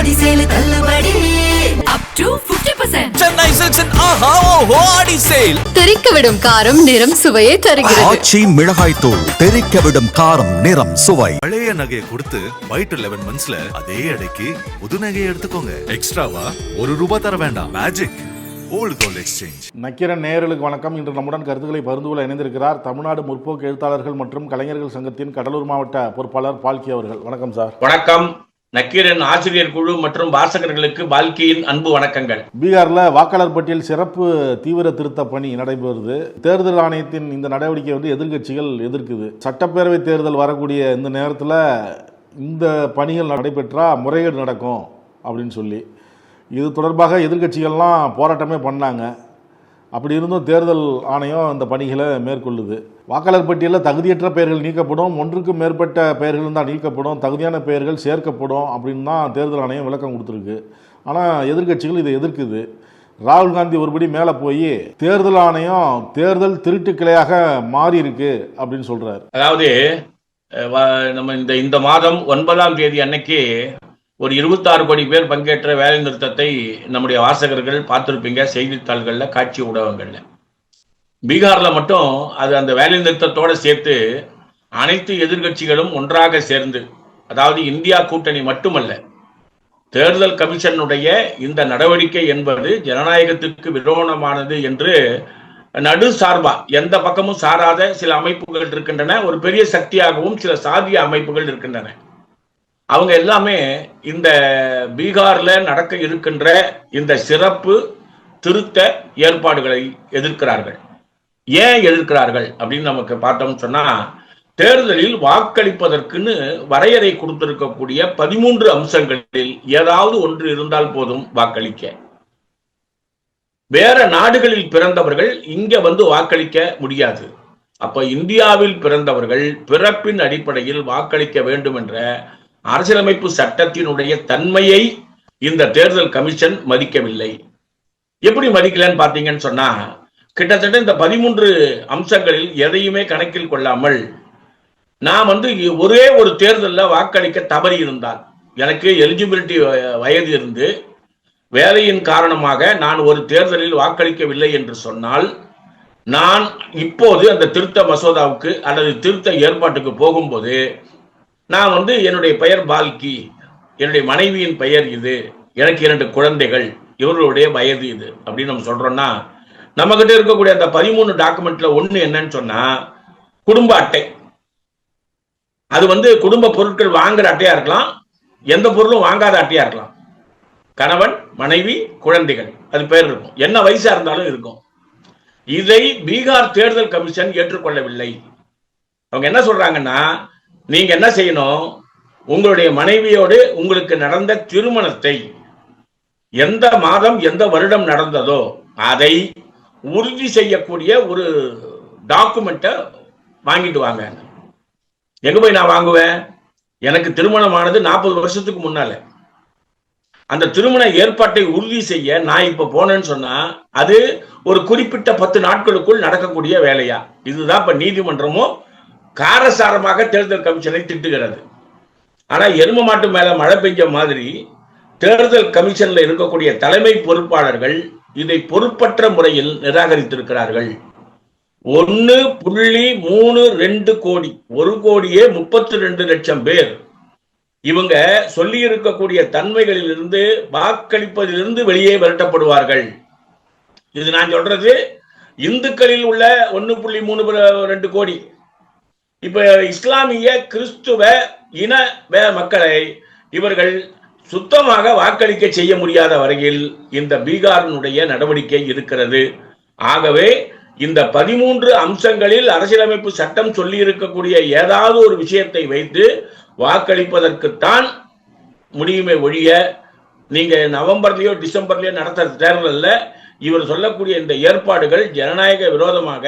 ஆடி sale தள்ளுபடி up to 50%. Chennai சில்க்ஸின் ஆஹா ஓஹோ ஆடி sale. தெறிக்க விடும் காரம் நிறம் சுவையை தருகிறது. ஆச்சி மிளகாய் தூள் தெறிக்க விடும் காரம் நிறம் சுவை. பழைய நகையை கொடுத்து பைட் 11 monthsல அதே அடைக்கு புது நகையை எடுத்துக்கோங்க. எக்ஸ்ட்ராவா ₹1 தர வேண்டாம். Magic old gold exchange. Nakkheeran நேயர்களுக்கு வணக்கம். இன்று நம்முடன் கருத்துக்களை பகிர்ந்து கொள்ள இணைந்திருக்கிறார் தமிழ்நாடு முற்போக்கு எழுத்தாளர்கள் மற்றும் கலைஞர்கள் சங்கத்தின் கடலூர் மாவட்ட பொறுப்பாளர் பால்கி அவர்கள். வணக்கம் சார். வணக்கம். நக்கீரன் ஆசிரியர் குழு மற்றும் வாசகர்களுக்கு பால்கியின் அன்பு வணக்கங்கள். பீகார்ல வாக்காளர் பட்டியல் சிறப்பு தீவிர திருத்த பணி நடைபெறுது. தேர்தல் ஆணையத்தின் இந்த நடவடிக்கை எதிர்க்கட்சிகள் எதிர்க்குது. சட்டப்பேரவை தேர்தல் வரக்கூடிய இந்த நேரத்தில் இந்த பணிகள் நடைபெற்றா முறைகேடு நடக்கும் அப்படின்னு சொல்லி இது தொடர்பாக எதிர்க்கட்சிகள்லாம் போராட்டமே பண்ணாங்க. அப்படி இருந்தும் தேர்தல் ஆணையம் இந்த பணிகளை மேற்கொள்ளுது. வாக்காளர் பட்டியலில் தகுதியற்ற பெயர்கள் நீக்கப்படும், ஒன்றுக்கும் மேற்பட்ட பெயர்கள் தான் நீக்கப்படும், தகுதியான பெயர்கள் சேர்க்கப்படும் அப்படின்னு தான் தேர்தல் ஆணையம் விளக்கம் கொடுத்துருக்கு. ஆனால் எதிர்க்கட்சிகள் இதை எதிர்க்குது. ராகுல் காந்தி ஒருபடி மேலே போய் தேர்தல் ஆணையம் தேர்தல் திருட்டு கிளையாக மாறி இருக்கு அப்படின்னு சொல்றாரு. அதாவது நம்ம இந்த மாதம் 9ஆம் தேதி அன்னைக்கு ஒரு 26 கோடி பேர் பங்கேற்ற வேலை நிறுத்தத்தை நம்முடைய வாசகர்கள் பார்த்திருப்பீங்க செய்தித்தாள்களில், காட்சி ஊடகங்கள்ல. பீகார்ல மட்டும் அது அந்த வேலை நிறுத்தத்தோடு சேர்த்து அனைத்து எதிர்கட்சிகளும் ஒன்றாக சேர்ந்து, அதாவது இந்தியா கூட்டணி மட்டுமல்ல, தேர்தல் கமிஷனுடைய இந்த நடவடிக்கை என்பது ஜனநாயகத்திற்கு விரோதமானது என்று நடு சார்பா எந்த பக்கமும் சாராத சில அமைப்புகள் இருக்கின்றன. ஒரு பெரிய சக்தியாகவும் சில சாதிய அமைப்புகள் இருக்கின்றன. அவங்க எல்லாமே இந்த பீகார்ல நடக்க இருக்கின்ற இந்த சிறப்பு திருத்த ஏற்பாடுகளை எதிர்க்கிறார்கள். ஏன் எதிர்க்கிறார்கள் அப்படின்னு நமக்கு பார்த்தோம்னு சொன்னா, தேர்தலில் வாக்களிப்பதற்குன்னு வரையறை கொடுத்திருக்கக்கூடிய 13 அம்சங்களில் ஏதாவது ஒன்று இருந்தால் போதும் வாக்களிக்க. வேற நாடுகளில் பிறந்தவர்கள் இங்க வந்து வாக்களிக்க முடியாது. அப்ப இந்தியாவில் பிறந்தவர்கள் பிறப்பின் அடிப்படையில் வாக்களிக்க வேண்டும் என்ற அரசியலமைப்பு சட்டத்தினுடைய தன்மையை இந்த தேர்தல் கமிஷன் மதிக்கவில்லை. எப்படி மதிக்கலன்னு பார்த்தீங்கன்னு சொன்னா, கிட்டத்தட்ட இந்த 13 அம்சங்களில் எதையுமே கணக்கில் கொள்ளாமல், நான் வந்து ஒரே ஒரு தேர்தலில் வாக்களிக்க தவறி இருந்தால், எனக்கு எலிஜிபிலிட்டி வயது இருந்து வேலையின் காரணமாக நான் ஒரு தேர்தலில் வாக்களிக்கவில்லை என்று சொன்னால், நான் இப்போது அந்த திருத்த மசோதாவுக்கு அல்லது திருத்த ஏற்பாட்டுக்கு போகும்போது நான் வந்து என்னுடைய பெயர் பால்கி, என்னுடைய மனைவியின் பெயர் இது, எனக்கு 2 குழந்தைகள், இவர்களுடைய வயது இது அப்படின்னு நம்ம சொல்றோம்னா, நம்ம கிட்ட இருக்கக்கூடிய அந்த 13 டாக்குமெண்ட்ல ஒண்ணு என்னன்னு சொன்னா குடும்ப அட்டை. அது வந்து குடும்ப பொருட்கள் வாங்குற அட்டையா இருக்கலாம், எந்த பொருளும் வாங்காத அட்டையா இருக்கலாம். கணவன், மனைவி, குழந்தைகள், அது பேர் இருக்கும், என்ன வயசா இருந்தாலும் இருக்கும். இதை பீகார் தேர்தல் கமிஷன் ஏற்றுக்கொள்ளவில்லை. அவங்க என்ன சொல்றாங்கன்னா, நீங்க என்ன செய்யணும், உங்களுடைய மனைவியோடு உங்களுக்கு நடந்த திருமணத்தை எந்த மாதம் எந்த வருடம் நடந்ததோ அதை உறுதி செய்யக்கூடிய ஒரு டாக்குமெண்ட்டை வாங்கிட்டு வாங்க. எங்க போய் நான் வாங்குவேன்? எனக்கு திருமணமானது 40 வருஷத்துக்கு முன்னால. அந்த திருமண ஏற்பாட்டை உறுதி செய்ய நான் இப்ப போனேன்னு சொன்னா அது ஒரு குறிப்பிட்ட 10 நாட்களுக்குள் நடக்கக்கூடிய வேலையா? இதுதான் இப்ப நீதிமன்றமும் காரசாரமாக தேர்தல் கமிஷனை திட்டுகிறது. ஆனா எரும மாட்டு மேல மழை பெஞ்ச மாதிரி தேர்தல் கமிஷன்ல இருக்கக்கூடிய தலைமை பொறுப்பாளர்கள் இதை பொறுப்பற்ற முறையில் நிராகரித்திருக்கிறார்கள். 1.32 கோடி, 1,32 லட்சம் பேர் இவங்க சொல்லி இருக்கக்கூடிய தன்மைகளில் இருந்து வாக்களிப்பதிலிருந்து வெளியே விரட்டப்படுவார்கள். இது நான் சொல்றது இந்துக்களில் உள்ள 1.32 கோடி. இப்ப இஸ்லாமிய கிறிஸ்துவ இன மக்களை இவர்கள் சுத்தமாக வாக்களிக்க செய்ய முடியாத வரையில் இந்த பீகாரினுடைய நடவடிக்கை இருக்கிறது. ஆகவே இந்த 13 அம்சங்களில் அரசியலமைப்பு சட்டம் சொல்லி இருக்கக்கூடிய ஏதாவது ஒரு விஷயத்தை வைத்து வாக்களிப்பதற்குத்தான் முடியுமே ஒழிய, நீங்க நவம்பர்லயோ டிசம்பர்லயோ நடத்த தேர்தலில் இவர் சொல்லக்கூடிய இந்த ஏற்பாடுகள் ஜனநாயக விரோதமாக,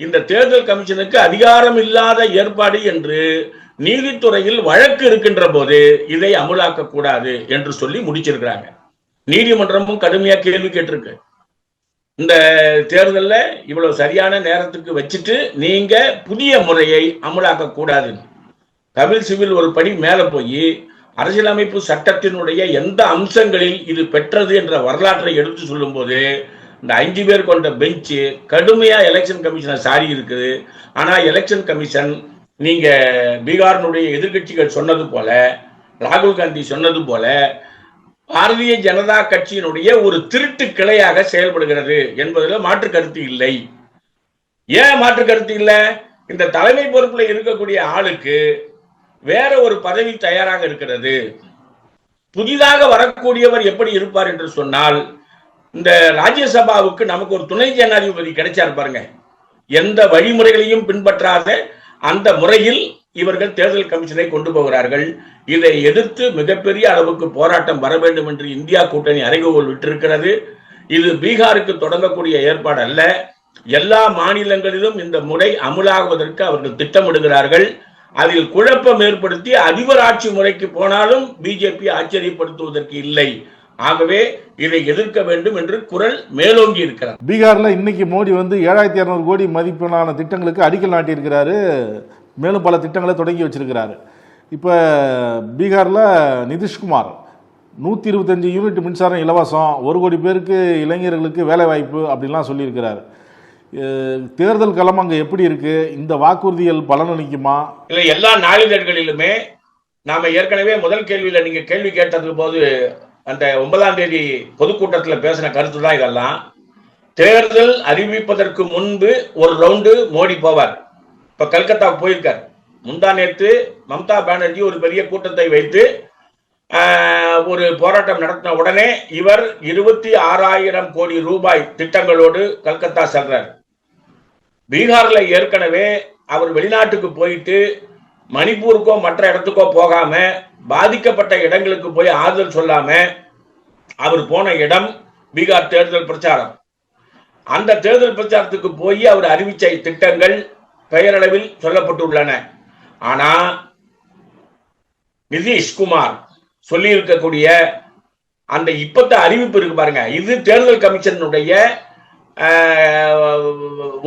இந்த தேர்தல் கமிஷனுக்கு அதிகாரம் இல்லாத ஏற்பாடு என்று நீதித்துறையில் வழக்கு இருக்கின்ற போது இதை அமுலாக்க கூடாது என்று சொல்லி முடிச்சிருக்கிறாங்க. நீதிமன்றமும் கடுமையா கேள்வி கேட்டிருக்கு. இந்த தேர்தலில் இவ்வளவு சரியான நேரத்துக்கு வச்சுட்டு நீங்க புதிய முறையை அமுலாக்க கூடாதுன்னு. தமிழ் சிவில் ஒரு படி மேல போய் அரசியலமைப்பு சட்டத்தினுடைய எந்த அம்சங்களில் இது பெற்றது என்ற வரலாற்றை எடுத்து சொல்லும் போது இந்த 5 பேர் கொண்ட பெஞ்சு கடுமையா எலெக்ஷன் கமிஷனை சாரி இருக்குது. ஆனா எலெக்ஷன் கமிஷன் நீங்க பீகாரினுடைய எதிர்கட்சிகள் சொன்னது போல, ராகுல் காந்தி சொன்னது போல பாரதிய ஜனதா கட்சியினுடைய ஒரு திருட்டு கிளையாக செயல்படுகிறது என்பதில் மாற்று கருத்து இல்லை. ஏன் மாற்று கருத்து இல்லை? இந்த தலைமை பொறுப்புல இருக்கக்கூடிய ஆளுக்கு வேற ஒரு பதவி தயாராக இருக்கிறது. புதிதாக வரக்கூடியவர் எப்படி இருப்பார் என்று சொன்னால், இந்த ராஜ்யசபாவுக்கு நமக்கு ஒரு துணை ஜனாதிபதி கிடைச்சார் பாருங்க. எந்த வழிமுறைகளையும் பின்பற்றாத அந்த முறையில் இவர்கள் தேர்தல் கமிஷனை கொண்டு போகிறார்கள். இதை எதிர்த்து மிகப்பெரிய அளவுக்கு போராட்டம் வர வேண்டும் என்று இந்தியா கூட்டணி அறைகோல் விட்டிருக்கிறது. இது பீகாருக்கு தொடங்கக்கூடிய ஏற்பாடு அல்ல. எல்லா மாநிலங்களிலும் இந்த முறை அமுலாகுவதற்கு அவர்கள் திட்டமிடுகிறார்கள். அதில் குழப்பம் ஏற்படுத்தி அதிபர் ஆட்சி முறைக்கு போனாலும் பிஜேபி ஆச்சரியப்படுத்துவதற்கு இல்லை. ஆகவே இதை எதிர்க்க வேண்டும் என்று குரல் மேலோங்கி இருக்கிறார். பீகார்ல இன்னைக்கு மோடி 7200 கோடி மதிப்பிலான திட்டங்களுக்கு அடிக்கல் நாட்டியிருக்கிறாரு. மேலும் பல திட்டங்களை தொடங்கி வச்சிருக்கிறாரு. இப்போ பீகார்ல நிதிஷ்குமார் 125 யூனிட் மின்சாரம் இலவசம், 1 கோடி பேருக்கு இளைஞர்களுக்கு வேலை வாய்ப்பு அப்படின்லாம் சொல்லியிருக்கிறாரு. தேர்தல் களம் அங்க எப்படி இருக்கு? இந்த வாக்குறுதிகள் பலனளிக்குமா? இல்லை, எல்லா நாளிதழ்களிலுமே நாம ஏற்கனவே முதல் கேள்வியில நீங்க கேள்வி கேட்டது போது அந்த 9ஆம் தேதி பொதுக்கூட்டத்தில் பேசின கருத்து தான் இதெல்லாம். தேர்தல் அறிவிப்பதற்கு முன்பு ஒரு ரவுண்டு மோடி போவார். இப்ப கல்கத்தா போயிருக்கார். முந்தா நேற்று மம்தா பானர்ஜி ஒரு பெரிய கூட்டத்தை வைத்து ஒரு போராட்டம் நடத்தின உடனே இவர் 26,000 கோடி ரூபாய் திட்டங்களோடு கல்கத்தா செல்றார். பீகார்ல ஏற்கனவே அவர் வெளிநாட்டுக்கு போயிட்டு மணிப்பூருக்கோ மற்ற இடத்துக்கோ போகாம பாதிக்கப்பட்ட இடங்களுக்கு போய் ஆறுதல் சொல்லாம அவர் போன இடம் பீகார் தேர்தல் பிரச்சாரம். அந்த தேர்தல் பிரச்சாரத்துக்கு போய் அவர் அறிவிச்ச திட்டங்கள் பெயரளவில் சொல்லப்பட்டுள்ளன. ஆனா நிதிஷ்குமார் சொல்லி இருக்கக்கூடிய அந்த இப்பத்த அறிவிப்பு இருக்கு பாருங்க, இது தேர்தல் கமிஷனுடைய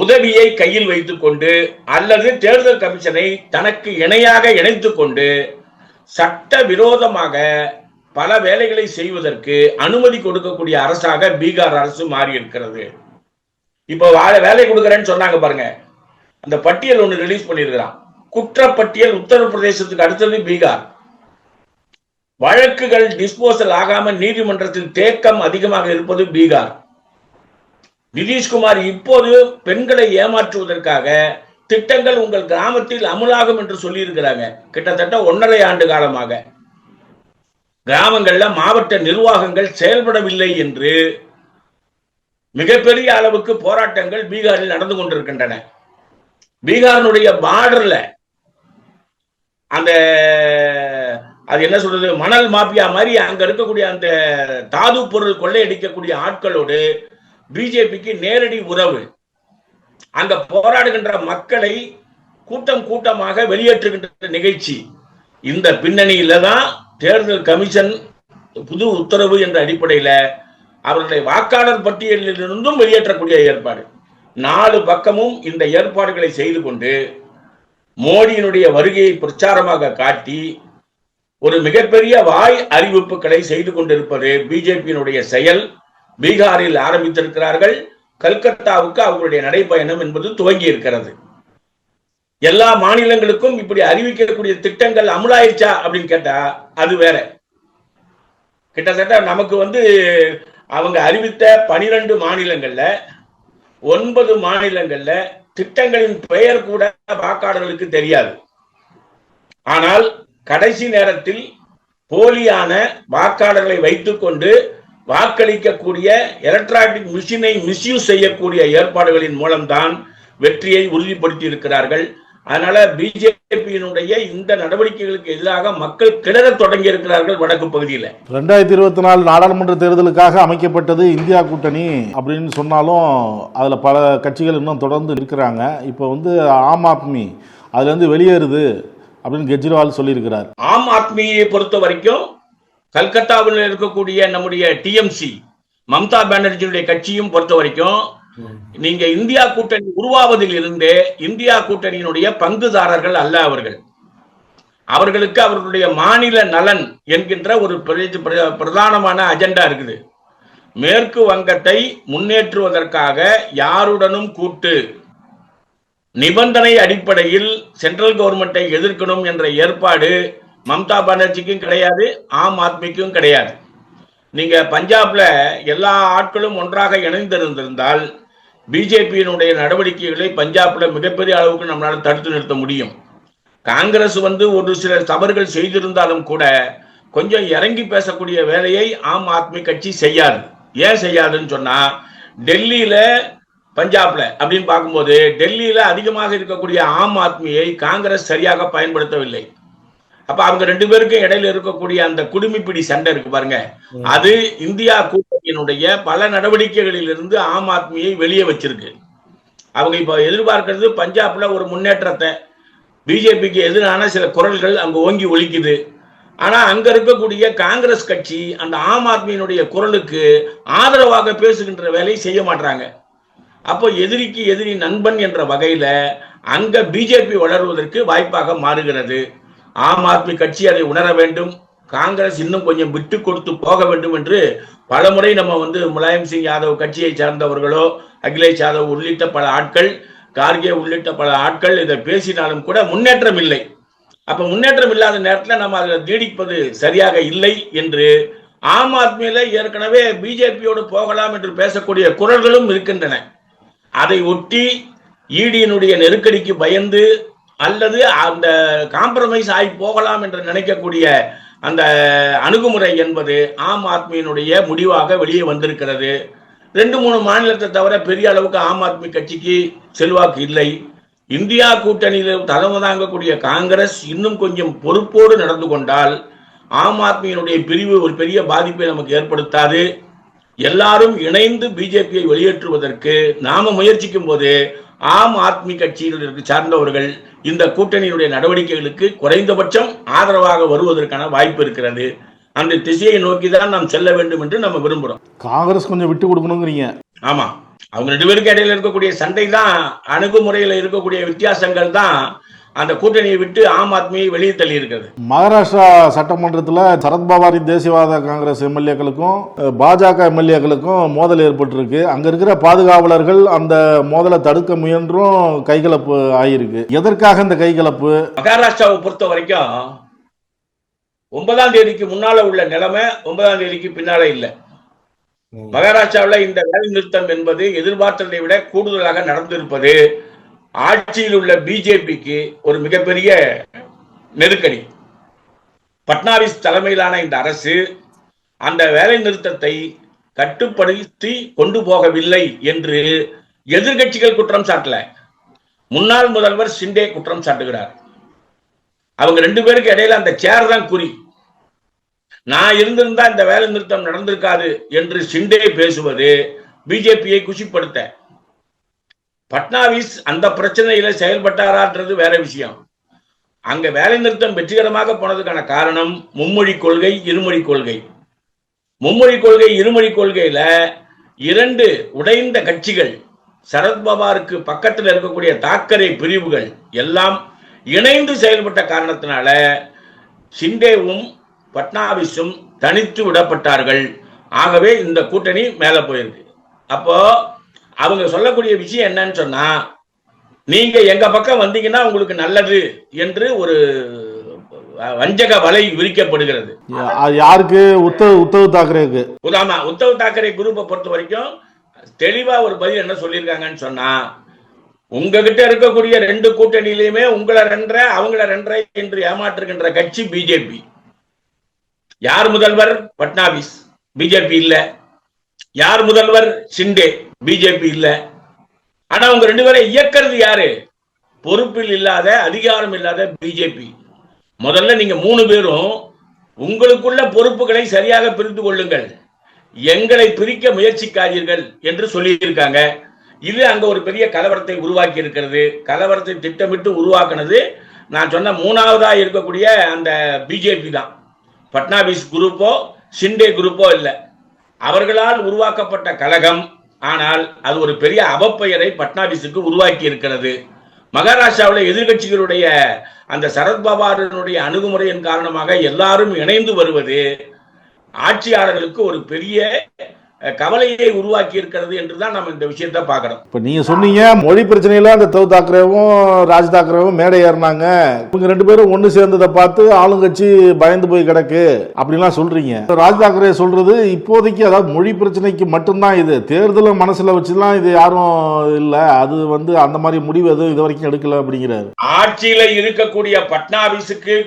உதவியை கையில் வைத்துக் கொண்டு அல்லது தேர்தல் கமிஷனை தனக்கு இணையாக இணைத்துக் கொண்டு சட்ட விரோதமாக பல வேலைகளை செய்வதற்கு அனுமதி கொடுக்கக்கூடிய அரசாக பீகார் அரசு மாறி இருக்கிறது. இப்போ வேலை கொடுக்கறேன்னு சொன்னாங்க பாருங்க, அந்த பட்டியல் ஒன்று ரிலீஸ் பண்ணியிருக்கிறான். குற்றப்பட்டியல் உத்தரப்பிரதேசத்துக்கு அடுத்தது பீகார். வழக்குகள் டிஸ்போசல் ஆகாமல் நீதிமன்றத்தில் தேக்கம் அதிகமாக இருப்பது பீகார். நிதிஷ்குமார் இப்போது பெண்களை ஏமாற்றுவதற்காக திட்டங்கள் உங்கள் கிராமத்தில் அமுலாகும் என்று சொல்லி இருக்கிறாங்க. கிட்டத்தட்ட 1.5 ஆண்டு காலமாக கிராமங்கள்ல மாவட்ட நிர்வாகங்கள் செயல்படவில்லை என்று மிகப்பெரிய அளவுக்கு போராட்டங்கள் பீகாரில் நடந்து கொண்டிருக்கின்றன. பீகாரினுடைய பார்டர்ல அந்த அது என்ன சொல்றது, மணல் மாபியா மாதிரி அங்க இருக்கக்கூடிய அந்த தாது பொருள் கொள்ளையடிக்கக்கூடிய ஆட்களோடு பிஜேபிக்கு நேரடி உறவு. அங்க போராடுகின்ற மக்களை கூட்டம் கூட்டமாக வெளியேற்றுகின்ற நிகழ்ச்சி. இந்த பின்னணியில தான் தேர்தல் கமிஷன் புது உத்தரவு என்ற அடிப்படையில அவர்களை வாக்காளர் பட்டியலில் இருந்தும் வெளியேற்றக்கூடிய ஏற்பாடு. 4 பக்கமும் இந்த ஏற்பாடுகளை செய்து கொண்டு மோடியினுடைய வருகையை பிரச்சாரமாக காட்டி ஒரு மிகப்பெரிய வாய் அறிவிப்புகளை செய்து கொண்டிருப்பது பிஜேபியினுடைய செயல். பீகாரில் ஆரம்பித்திருக்கிறார்கள். கல்கத்தாவுக்கு அவர்களுடைய நடைபயணம் என்பது துவங்கி இருக்கிறது. எல்லா மாநிலங்களுக்கும் இப்படி அறிவிக்கக்கூடிய திட்டங்கள் அமுலாயிருச்சா அப்படின்னு கேட்டா அது வேற. கிட்டத்தட்ட நமக்கு அவங்க அறிவித்த 12 மாநிலங்கள்ல 9 மாநிலங்கள்ல திட்டங்களின் பெயர் கூட வாக்காளர்களுக்கு தெரியாது. ஆனால் கடைசி நேரத்தில் போலியான வாக்காளர்களை வைத்துக் கொண்டு வாக்களிக்கக்கூடிய எலக்ட்ரானிக் மிஷினை மிஸ்யூஸ் செய்யக்கூடிய ஏற்பாடுகளின் மூலம்தான் வெற்றியை உறுதிப்படுத்தி இருக்கிறார்கள். அதனால பிஜேபியினுடைய இந்த நடவடிக்கைகளுக்கு எதிராக மக்கள் கிளற தொடங்கி இருக்கிறார்கள். வடக்கு பகுதியில் 2024 நாடாளுமன்ற தேர்தலுக்காக அமைக்கப்பட்டது இந்தியா கூட்டணி அப்படின்னு சொன்னாலும் அதுல பல கட்சிகள் இன்னும் தொடர்ந்து இருக்கிறாங்க. இப்போ ஆம் ஆத்மி அதுல இருந்து வெளியேறுது அப்படின்னு கெஜ்ரிவால் சொல்லியிருக்கிறார். ஆம் ஆத்மியை பொறுத்த வரைக்கும் கல்கத்தாவில் இருக்கக்கூடிய நம்முடைய டிஎம்சி மம்தா பானர்ஜியுடைய கட்சியும் பொறுத்த வரைக்கும் நீங்க இந்தியா கூட்டணி உருவாவதில் இருந்தே இந்தியா கூட்டணியினுடைய பங்குதாரர்கள் அல்ல அவர்கள். அவர்களுக்கு அவர்களுடைய மாநில நலன் என்கின்ற ஒரு பிரதானமான அஜெண்டா இருக்குது. மேற்கு வங்கத்தை முன்னேற்றுவதற்காக யாருடனும் கூட்டு, நிபந்தனை அடிப்படையில் சென்ட்ரல் கவர்மெண்டை எதிர்க்கணும் என்ற ஏற்பாடு மம்தா பானர்ஜிக்கும் கிடையாது, ஆம் ஆத்மிக்கும் கிடையாது. நீங்க பஞ்சாப்ல எல்லா ஆட்களும் ஒன்றாக இணைந்திருந்திருந்தால் பிஜேபியினுடைய நடவடிக்கைகளை பஞ்சாப்ல மிகப்பெரிய அளவுக்கு நம்மளால தடுத்து நிறுத்த முடியும். காங்கிரஸ் ஒரு சில தவறுகள் செய்திருந்தாலும் கூட கொஞ்சம் இறங்கி பேசக்கூடிய வேலையை ஆம் ஆத்மி கட்சி செய்யாது. ஏன் செய்யாதுன்னு சொன்னா, டெல்லியில பஞ்சாப்ல அப்படின்னு பார்க்கும்போது டெல்லியில அதிகமாக இருக்கக்கூடிய ஆம் ஆத்மியை காங்கிரஸ் சரியாக பயன்படுத்தவில்லை. அப்ப அவங்க ரெண்டு பேருக்கும் இடையில இருக்கக்கூடிய அந்த குடுமிப்பிடி சண்டை இருக்கு பாருங்க, அது இந்தியா கூட்டணியினுடைய பல நடவடிக்கைகளில் இருந்து ஆம் ஆத்மியை வெளியே வச்சிருக்கு. அவங்க இப்ப எதிர்பார்க்கிறது பஞ்சாப்ல ஒரு முன்னேற்றத்தை, பிஜேபிக்கு எதிரான சில குரல்கள் அங்க ஓங்கி ஒலிக்குது. ஆனா அங்க இருக்கக்கூடிய காங்கிரஸ் கட்சி அந்த ஆம் ஆத்மியினுடைய குரலுக்கு ஆதரவாக பேசுகின்ற வேலையை செய்ய மாட்டாங்க. அப்போ எதிரிக்கு எதிரி நண்பன் என்ற வகையில அங்க பிஜேபி வளர்வதற்கு வாய்ப்பாக மாறுகிறது. ஆம் ஆத்மி கட்சி அதை உணர வேண்டும், காங்கிரஸ் இன்னும் கொஞ்சம் விட்டு கொடுத்து போக வேண்டும் என்று பலமுறை நம்ம முலாயம் சிங் யாதவ் கட்சியை சார்ந்தவர்களோ, அகிலேஷ் யாதவ் உள்ளிட்ட பல ஆட்கள், கார்கே உள்ளிட்ட பல ஆட்கள் இதை பேசினாலும் கூட முன்னேற்றம் இல்லை. அப்ப முன்னேற்றம் இல்லாத நேரத்தில் நம்ம அதில் நீடிப்பது சரியாக இல்லை என்று ஆம் ஆத்மியில ஏற்கனவே பிஜேபியோடு போகலாம் என்று பேசக்கூடிய குரல்களும் இருக்கின்றன. அதை ஒட்டி ஈடியினுடைய நெருக்கடிக்கு பயந்து அல்லது அந்த காம்ப்ரமைஸ் ஆகி போகலாம் என்று நினைக்கக்கூடிய அந்த அணுகுமுறை என்பது ஆம் ஆத்மியினுடைய முடிவாக வெளியே வந்திருக்கிறது. 2-3 மாநிலத்தை தவிர பெரிய அளவுக்கு ஆம் ஆத்மி கட்சிக்கு செல்வாக்கு இல்லை. இந்தியா கூட்டணியில் தலைமை தாங்கக்கூடிய காங்கிரஸ் இன்னும் கொஞ்சம் பொறுப்போடு நடந்து கொண்டால் ஆம் ஆத்மியினுடைய பிரிவு ஒரு பெரிய பாதிப்பை நமக்கு ஏற்படுத்தாது. எல்லாரும் இணைந்து பிஜேபியை வெளியேற்றுவதற்கு நாம முயற்சிக்கும் போது ஆம் ஆத்மி கட்சியில் சார்ந்தவர்கள் இந்த கூட்டணியுடைய நடவடிக்கைகளுக்கு குறைந்தபட்சம் ஆதரவாக வருவதற்கான வாய்ப்பு இருக்கிறது. அந்த திசையை நோக்கிதான் நாம் செல்ல வேண்டும் என்று நம்ம விரும்புறோம். காங்கிரஸ் கொஞ்சம் விட்டு கொடுக்கணுங்கிறீங்க? ஆமா, அவங்க 2 பேருக்கு இடையில இருக்கக்கூடிய சண்டை தான், அணுகுமுறையில் இருக்கக்கூடிய வித்தியாசங்கள் தான் அந்த கூட்டணியை விட்டு ஆம் ஆத்மியை வெளியே தள்ளி இருக்கிறது. மகாராஷ்டிரா சட்டமன்றத்தில் சரத்பவாரின் தேசியவாத காங்கிரஸ் எம்எல்ஏக்களுக்கும் பாஜக எம்எல்ஏக்களுக்கும் மோதல் ஏற்பட்டிருக்கு. அங்க இருக்கிற பாதுகாவலர்கள் அந்த மோதலை தடுக்க முயன்றும் கைகலப்பு ஆகியிருக்கு. எதற்காக இந்த கைகலப்பு? மகாராஷ்டிராவை பொறுத்த வரைக்கும் 9ஆம் தேதிக்கு முன்னால உள்ள நிலைமை 9ஆம் தேதிக்கு பின்னால இல்லை. மகாராஷ்டிராவில் இந்த வேலை நிறுத்தம் என்பது எதிர்பார்த்ததை விட கூடுதலாக நடந்திருப்பது ஆட்சியில் உள்ள பிஜேபிக்கு ஒரு மிகப்பெரிய நெருக்கடி. பட்னாவிஸ் தலைமையிலான இந்த அரசு அந்த வேலை நிறுத்தத்தை கட்டுப்படுத்தி கொண்டு போகவில்லை என்று எதிர்கட்சிகள் குற்றம் சாட்டல, முன்னாள் முதல்வர் ஷிண்டே குற்றம் சாட்டுகிறார். அவங்க 2 பேருக்கு இடையில அந்த சேர் தான் குறி. நான் இருந்திருந்தா இந்த வேலை நிறுத்தம் நடந்திருக்காது என்று ஷிண்டே பேசுவது பிஜேபியை குஷிப்படுத்த. பட்னாவிஸ் அந்த பிரச்சனையில செயல்பட்டாரான்றது வேற விஷயம். அங்க வேலை நிறுத்தம் வெற்றிகரமாக போனதுக்கான காரணம் மும்மொழி கொள்கை, இருமொழி கொள்கை. மும்மொழி கொள்கை, இருமொழி கொள்கையில 2 உடைந்த கட்சிகள், சரத்பவாருக்கு பக்கத்தில் இருக்கக்கூடிய தாக்கரே பிரிவுகள் எல்லாம் இணைந்து செயல்பட்ட காரணத்தினால ஷிண்டேவும் பட்னாவிஸும் தனித்து விடப்பட்டார்கள். ஆகவே இந்த கூட்டணி மேல போயிருக்கு. அப்போ அவங்க சொல்லக்கூடிய விஷயம் என்னன்னு சொன்னா, நீங்க எங்க பக்கம் வந்தீங்கன்னா உங்களுக்கு நல்லது என்று ஒரு வஞ்சக வலை விரிக்கப்படுகிறது. யாருக்கு? உத்தவ் தாக்கரேக்கு. உத்தவ் தாக்கரே குரூப்பை பொறுத்த வரைக்கும் தெளிவா ஒரு பதில் என்ன சொல்லியிருக்காங்கன்னு சொன்னா, உங்ககிட்ட இருக்கக்கூடிய 2 கூட்டணியிலுமே உங்களை 2 அவங்கள 2 என்று ஏமாற்றுகின்ற கட்சி பிஜேபி. யார் முதல்வர்? பட்னாவிஸ், பிஜேபி இல்ல. யார் முதல்வர்? ஷிண்டே, பிஜேபி இல்ல. ஆனா உங்க 2 பேரை இயக்கிறது யாரு? பொறுப்பில் இல்லாத, அதிகாரம் இல்லாத பிஜேபி. முதல்ல நீங்க 3 பேரும் உங்களுக்குள்ள பொறுப்புகளை சரியாக பிரித்து கொள்ளுங்கள், எங்களை பிரிக்க முயற்சிக்காதீர்கள் என்று சொல்லியிருக்காங்க. இது அங்க ஒரு பெரிய கலவரத்தை உருவாக்கி இருக்கிறது. கலவரத்தை திட்டமிட்டு உருவாக்குனது நான் சொன்ன 3ஆவதா இருக்கக்கூடிய அந்த பிஜேபி தான். பட்னாவிஸ் குரூப்போ ஷிண்டே குரூப்போ இல்ல, அவர்களால் உருவாக்கப்பட்ட கழகம். ஆனால் அது ஒரு பெரிய அவப்பெயரை பட்னாவிஸுக்கு உருவாக்கி இருக்கிறது. மகாராஷ்டிராவில் எதிர்கட்சிகளுடைய அந்த சரத்பவாரினுடைய அணுகுமுறையின் காரணமாக எல்லாரும் இணைந்து வருவது ஆட்சியாளர்களுக்கு ஒரு பெரிய கவலையை உருவாக்கி இருக்கிறது என்றுதான் நம்ம இந்த விஷயத்தை பார்க்கிறோம். இப்ப நீங்க சொன்னீங்க மொழி பிரச்சனையில அந்த உத்தவ் தாக்கரேவும் ராஜ் தாக்கரேவும் மேடை ஏறினாங்க, இவங்க 2 பேரும் ஒண்ணு சேர்ந்ததை பார்த்து ஆளுங்கட்சி பயந்து போய் கிடக்கு அப்படின்லாம் சொல்றீங்க. ராஜ் தாக்கரே சொல்றது இப்போதைக்கு அதாவது மொழி பிரச்சனைக்கு மட்டும்தான், இது தேர்தலை மனசுல வச்சுலாம் இது யாரும் இல்ல, அது அந்த மாதிரி முடிவு எதுவும் இது வரைக்கும் எடுக்கல அப்படிங்கிறாரு. ஆட்சியில இருக்கக்கூடிய பட்னாவிஸுக்கு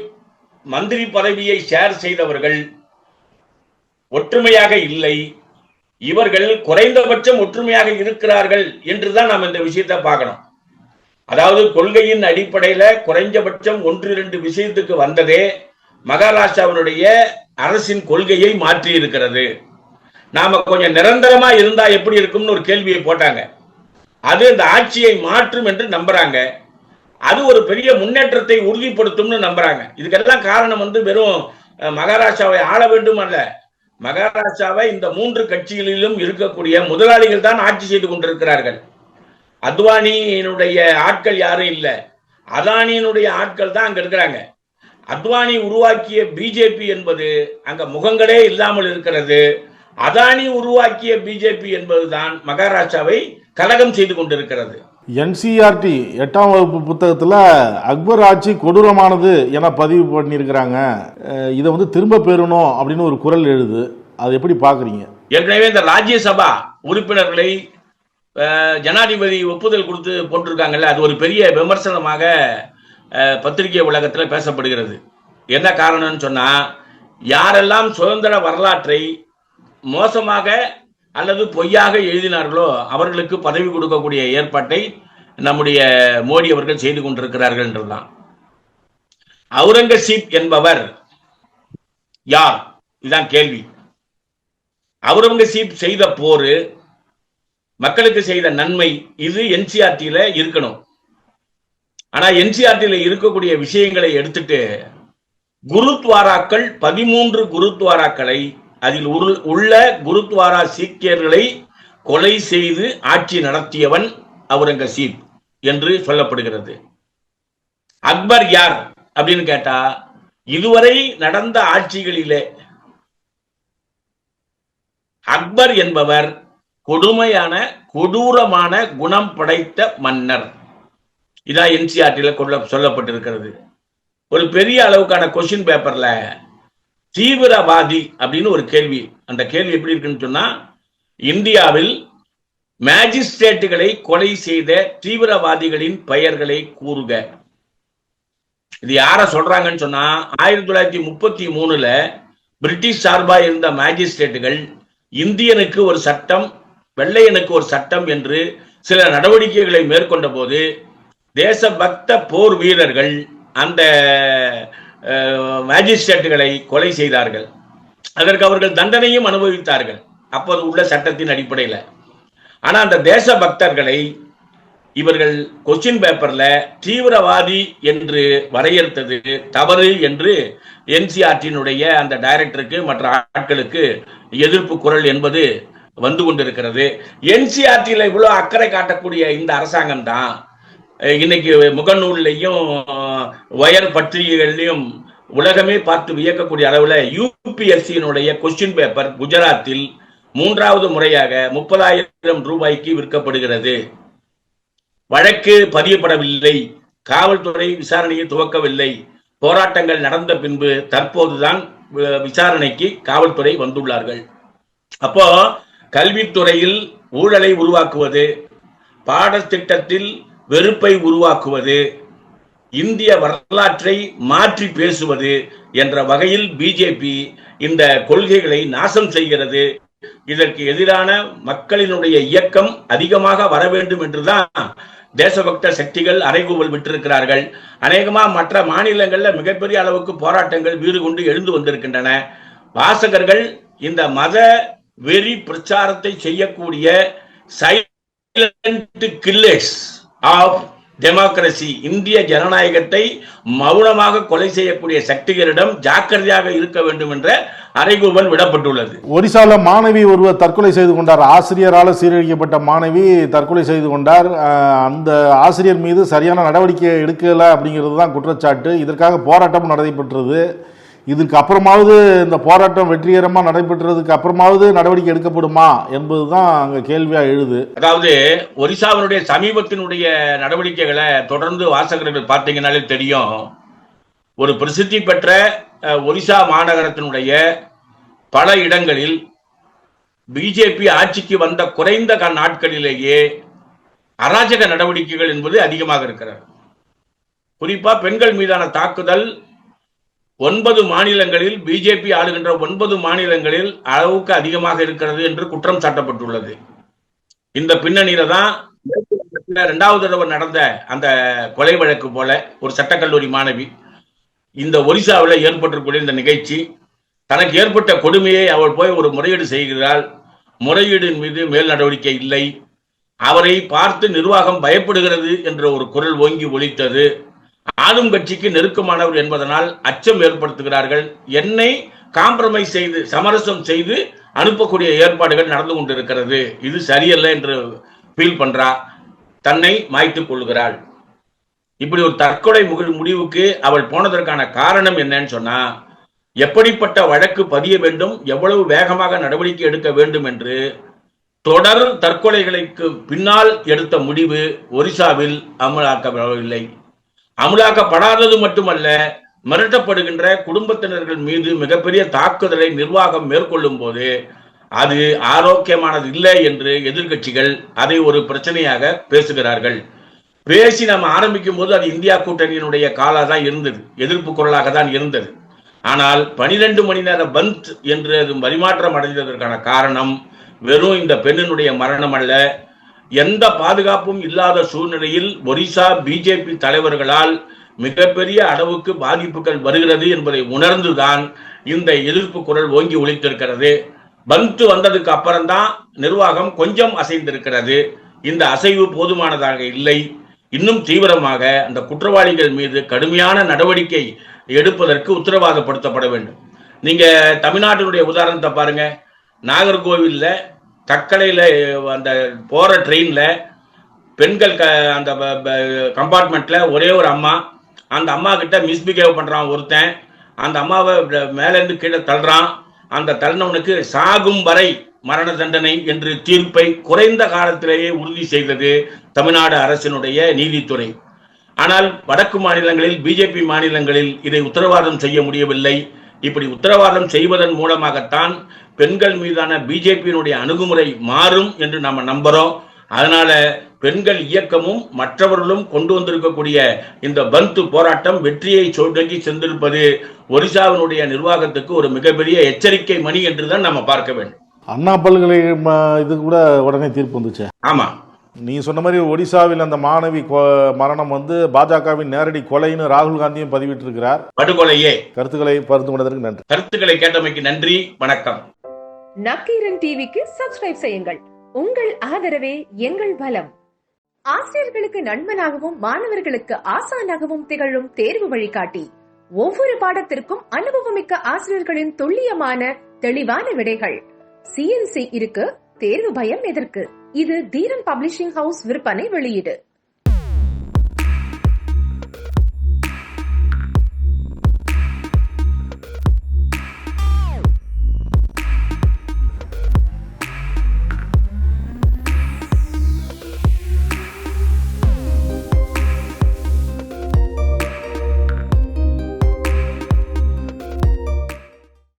மந்திரி பதவியை ஷேர் செய்தவர்கள் ஒற்றுமையாக இல்லை, இவர்கள் குறைந்தபட்சம் ஒற்றுமையாக இருக்கிறார்கள் என்றுதான் நாம் இந்த விஷயத்தை பார்க்கணும். அதாவது கொள்கையின் அடிப்படையில குறைஞ்சபட்சம் 1-2 விஷயத்துக்கு வந்ததே மகாராஷ்டிராவினுடைய அரசின் கொள்கையை மாற்றி இருக்கிறது. நாம கொஞ்சம் நிரந்தரமா இருந்தா எப்படி இருக்கும்னு ஒரு கேள்வியை போட்டாங்க. அது இந்த ஆட்சியை மாற்றும் என்று நம்புறாங்க. அது ஒரு பெரிய முன்னேற்றத்தை உறுதிப்படுத்தும்னு நம்புறாங்க. இதுக்கெல்லாம் காரணம் வெறும் மகாராஷ்டிராவை ஆள வேண்டும் அல்ல, மகாராஷ்டிராவை இந்த 3 கட்சிகளிலும் இருக்கக்கூடிய முதலாளிகள் தான் ஆட்சி செய்து கொண்டிருக்கிறார்கள். அத்வானியினுடைய ஆட்கள் யாரும் இல்ல, அதானியினுடைய ஆட்கள் தான் அங்க இருக்கிறாங்க. அத்வானி உருவாக்கிய பிஜேபி என்பது அங்க முகங்களே இல்லாமல் இருக்கிறது. அதானி உருவாக்கிய பிஜேபி என்பதுதான் மகாராஷ்டிராவை கலகம் செய்து கொண்டிருக்கிறது. NCERT 8ஆம் வகுப்பு புத்தகத்துல அக்பர் ஆட்சி கொடூரமானது என பதிவு பண்ணியிருக்கிறாங்க. இதை திரும்ப பெறணும் அப்படின்னு ஒரு குரல் எழுது, அது எப்படி பாக்குறீங்க? ஏற்கனவே இந்த ராஜ்யசபா உறுப்பினர்களை ஜனாதிபதி ஒப்புதல் கொடுத்து போட்டிருக்காங்கல்ல, அது ஒரு பெரிய விமர்சனமாக பத்திரிகை உலகத்தில் பேசப்படுகிறது. என்ன காரணம்னு சொன்னா, யாரெல்லாம் சுதந்திர வரலாற்றை மோசமாக அல்லது பொய்யாக எழுதினார்களோ அவர்களுக்கு பதவி கொடுக்கக்கூடிய ஏற்பாட்டை நம்முடைய மோடி அவர்கள் செய்து கொண்டிருக்கிறார்கள் என்றுதான். அவுரங்கசீப் என்பவர் யார்? இதுதான் கேள்வி. அவுரங்கசீப் செய்த போரு, மக்களுக்கு செய்த நன்மை, இது NCERT-ல இருக்கணும். ஆனா NCERT-ல இருக்கக்கூடிய விஷயங்களை எடுத்துட்டு குருத்வாராக்கள் 13 குருத்வாராக்களை, அதில் உள்ள குருத்வாரா சீக்கியர்களை கொலை செய்து ஆட்சி நடத்தியவன் அவுரங்கசீப் என்று சொல்லப்படுகிறது. அக்பர் யார் அப்படின்னு கேட்டா, இதுவரை நடந்த ஆட்சிகளிலே அக்பர் என்பவர் கொடுமையான கொடூரமான குணம் படைத்த மன்னர். இதான் NCERT-ல சொல்லப்பட்டிருக்கிறது. ஒரு பெரிய அளவுக்கான கொஸ்டின் பேப்பர்ல தீவிரவாதி அப்படின்னு ஒரு கேள்வி, அந்த கேள்வி எப்படி இருக்குன்னு சொன்னா, இந்தியாவில் மேஜிஸ்ட்ரேட்டுகளை கொலை செய்த தீவிரவாதிகளின் பெயர்களை கூறுக. இது யார சொல்றாங்கன்னு சொன்னா, 1933ல பிரிட்டிஷ் சார்பா இருந்த மேஜிஸ்ட்ரேட்டுகள் இந்தியனுக்கு ஒரு சட்டம், வெள்ளையனுக்கு ஒரு சட்டம் என்று சில நடவடிக்கைகளை மேற்கொண்ட போது தேசபக்த போர் வீரர்கள் அந்த மேஜிஸ்ட்ரேட்டுகளை கொலை செய்தார்கள். அதற்கு அவர்கள் தண்டனையும் அனுபவித்தார்கள் அப்போது உள்ள சட்டத்தின் அடிப்படையில். ஆனா அந்த தேசபக்தர்களை இவர்கள் கொஸ்டின் பேப்பர்ல தீவிரவாதி என்று வரையறுத்தது தவறு என்று NCERT-னுடைய அந்த டைரக்டருக்கு மற்ற ஆட்களுக்கு எதிர்ப்பு குரல் என்பது வந்து கொண்டிருக்கிறது. NCERT-ல இவ்வளவு அக்கறை காட்டக்கூடிய இந்த அரசாங்கம் தான் இன்னைக்கு முகநூல்லையும் வயர் பத்திரிகைகளையும் உலகமே பார்த்து வியக்கக்கூடிய அளவுல UPSC-னுடைய கொஸ்டின் பேப்பர் குஜராத்தில் 3வது முறையாக 30,000 ரூபாய்க்கு விற்கப்படுகிறது. வழக்கு பதியப்படவில்லை, காவல்துறை விசாரணையை துவக்கவில்லை. போராட்டங்கள் நடந்த பின்பு தற்போதுதான் விசாரணைக்கு காவல்துறை வந்துள்ளார்கள். அப்போ கல்வித்துறையில் ஊழலை உருவாக்குவது, பாடத்திட்டத்தில் வெறுப்பை உருவாக்குவது, இந்திய வரலாற்றை மாற்றி பேசுவது என்ற வகையில் பிஜேபி இந்த கொள்கைகளை நாசம் செய்கிறது. இதற்கு எதிரான மக்களினுடைய இயக்கம் அதிகமாக வர வேண்டும் என்றுதான் தேசபக்த சக்திகள் அறைகூவல் விட்டிருக்கிறார்கள். அநேகமா மற்ற மாநிலங்கள்ல மிகப்பெரிய அளவுக்கு போராட்டங்கள் வீறு கொண்டு எழுந்து வந்திருக்கின்றன. வாசகர்கள் இந்த மத வெறி பிரச்சாரத்தை செய்யக்கூடிய சைலண்ட் கில்லர்ஸ் ஆஃப் டெமோக்ரசி, இந்திய ஜனநாயகத்தை மௌனமாக கொலை செய்யக்கூடிய சக்திகளிடம் ஜாக்கிரதையாக இருக்க வேண்டும் என்ற அறைகூவல் விடப்பட்டுள்ளது. ஒடிசால மாணவி ஒருவர் தற்கொலை செய்து கொண்டார். ஆசிரியரால் சீரழிக்கப்பட்ட மாணவி தற்கொலை செய்து கொண்டார். அந்த ஆசிரியர் மீது சரியான நடவடிக்கை எடுக்கல அப்படிங்கிறது தான் குற்றச்சாட்டு. இதற்காக போராட்டம் நடைபெற்றது. இதுக்கு அப்புறமாவது இந்த போராட்டம் வெற்றிகரமாக நடைபெற்றதுக்கு அப்புறமாவது நடவடிக்கை எடுக்கப்படுமா என்பதுதான் அங்க கேள்வியா எழுது. அதாவது ஒரிசாவினுடைய சமீபத்தினுடைய நடவடிக்கைகளை தொடர்ந்து வாசகர்கள் பார்த்தீங்கன்னாலே தெரியும். ஒரு பிரசித்தி பெற்ற ஒரிசா மாநகரத்தினுடைய பல இடங்களில் பிஜேபி ஆட்சிக்கு வந்த குறைந்த நாட்களிலேயே அராஜக நடவடிக்கைகள் என்பது அதிகமாக இருக்கிறது. குறிப்பா பெண்கள் மீதான தாக்குதல் 9 மாநிலங்களில், பிஜேபி ஆளுகின்ற 9 மாநிலங்களில் அளவுக்கு அதிகமாக இருக்கிறது என்று குற்றம் சாட்டப்பட்டுள்ளது. இந்த பின்னணியில தான் 2வது தடவை நடந்த அந்த கொலை வழக்கு போல ஒரு சட்டக்கல்லூரி மாணவி இந்த ஒரிசாவில் ஏற்பட்டிருக்கூடிய இந்த நிகழ்ச்சி, தனக்கு ஏற்பட்ட கொடுமையை அவள் போய் ஒரு முறையீடு செய்கிறாள். முறையீடின் மீது மேல் நடவடிக்கை இல்லை. அவரை பார்த்து நிர்வாகம் பயப்படுகிறது என்ற ஒரு குரல் ஓங்கி ஒலித்தது. ஆளும் கட்சிக்கு நெருக்கமானவர் என்பதனால் அச்சம் ஏற்படுத்துகிறார்கள். என்னை காம்ப்ரமைஸ் செய்து, சமரசம் செய்து அனுப்பக்கூடிய ஏற்பாடுகள் நடந்து கொண்டிருக்கிறது. இது சரியல்ல என்று ஃபீல் பண்றா, தன்னை மாய்த்துக் கொள்கிறாள். இப்படி ஒரு தற்கொலை முடிவுக்கு அவள் போனதற்கான காரணம் என்னன்னு சொன்னா, எப்படிப்பட்ட வழக்கு பதிய வேண்டும், எவ்வளவு வேகமாக நடவடிக்கை எடுக்க வேண்டும் என்று தொடர் தற்கொலைகளுக்கு பின்னால் எடுத்த முடிவு ஒரிசாவில் அமலாக்கப்படவில்லை. அமலாக்கப்படாதது மட்டுமல்ல, மிரட்டப்படுகின்ற குடும்பத்தினர்கள் மீது மிகப்பெரிய தாக்குதலை நிர்வாகம் மேற்கொள்ளும் போது அது ஆரோக்கியமானது இல்லை என்று எதிர்கட்சிகள் அதை ஒரு பிரச்சனையாக பேசுகிறார்கள். பேசி நம்ம ஆரம்பிக்கும் போது அது இந்தியா கூட்டணியினுடைய காலா தான் இருந்தது, எதிர்ப்பு குரலாக தான் இருந்தது. ஆனால் 12 மணி நேர பந்த் என்று அது பரிமாற்றம் அடைந்ததற்கான காரணம் வெறும் இந்த பெண்ணினுடைய மரணம் அல்ல. எந்த பாதுகாப்பும் இல்லாத சூழ்நிலையில் ஒரிசா பிஜேபி தலைவர்களால் மிகப்பெரிய அளவுக்கு பாதிப்புகள் வருகிறது என்பதை உணர்ந்துதான் இந்த எதிர்ப்பு குரல் ஓங்கி ஒலித்திருக்கிறது. பந்து வந்ததுக்கு அப்புறம்தான் நிர்வாகம் கொஞ்சம் அசைந்திருக்கிறது. இந்த அசைவு போதுமானதாக இல்லை. இன்னும் தீவிரமாக அந்த குற்றவாளிகள் மீது கடுமையான நடவடிக்கை எடுப்பதற்கு உத்தரவாதப்படுத்தப்பட வேண்டும். நீங்க தமிழ்நாட்டினுடைய உதாரணத்தை பாருங்க. நாகர்கோவில்ல தக்கலையில அந்த போற ட்ரெயின்ல பெண்கள் அந்த கம்பார்ட்மெண்ட்ல ஒரே ஒரு அம்மா, அந்த அம்மா கிட்ட மிஸ்பிஹேவ் பண்றான் ஒருத்தன், அந்த அம்மாவை மேல இருந்து கீழே தள்ளுறான். அந்த தள்ளினவனுக்கு சாகும் வரை மரண தண்டனை என்று தீர்ப்பை குறைந்த காலத்திலேயே உறுதி செய்தது தமிழ்நாடு அரசினுடைய நீதித்துறை. ஆனால் வடக்கு மாநிலங்களில், பிஜேபி மாநிலங்களில் இதை உத்தரவாதம் செய்ய முடியவில்லை. இப்படி உத்தரவாதம் செய்வதன் மூலமாகத்தான் பெண்கள் மீதான பிஜேபியினுடைய அணுகுமுறை மாறும் என்று நாம நம்புறோம். அதனால பெண்கள் இயக்கமும் மற்றவர்களும் கொண்டு வந்திருக்கக்கூடிய இந்த பந்து போராட்டம் வெற்றியை நோக்கி சென்றிருப்பது ஒரிசாவினுடைய நிர்வாகத்துக்கு ஒரு மிகப்பெரிய எச்சரிக்கை மணி என்றுதான் நம்ம பார்க்க வேண்டும். அண்ணா பல்கலை இது கூட உடனே தீர்ப்பு வந்துச்சு. ஆமா, நீ சொன்ன மாதிரி ஒடிசாவில் அந்த மாணவி மரணம் பாஜகவின் நேரடி கொலைன்னு ராகுல் காந்தியும் பதிவிட்டிருக்கிறார். படுகொலையே. கருத்துக்களை பகிர்ந்து கொண்டதற்கு நன்றி. கருத்துக்களை கேட்டமைக்கு நன்றி. வணக்கம். நக்கீரன் டிவிக்கு சப்ஸ்கிரைப் செய்யுங்கள். உங்கள் ஆதரவே எங்கள் பலம். ஆசிரியர்களுக்கு நண்பனாகவும் மாணவர்களுக்கு ஆசானாகவும் திகழும் தேர்வு வழிகாட்டி. ஒவ்வொரு பாடத்திற்கும் அனுபவமிக்க ஆசிரியர்களின் துல்லியமான தெளிவான விடைகள். CNC இருக்கு, தேர்வு பயம் எதற்கு? இது தீரன் பப்ளிஷிங் ஹவுஸ் விற்பனை வெளியீடு.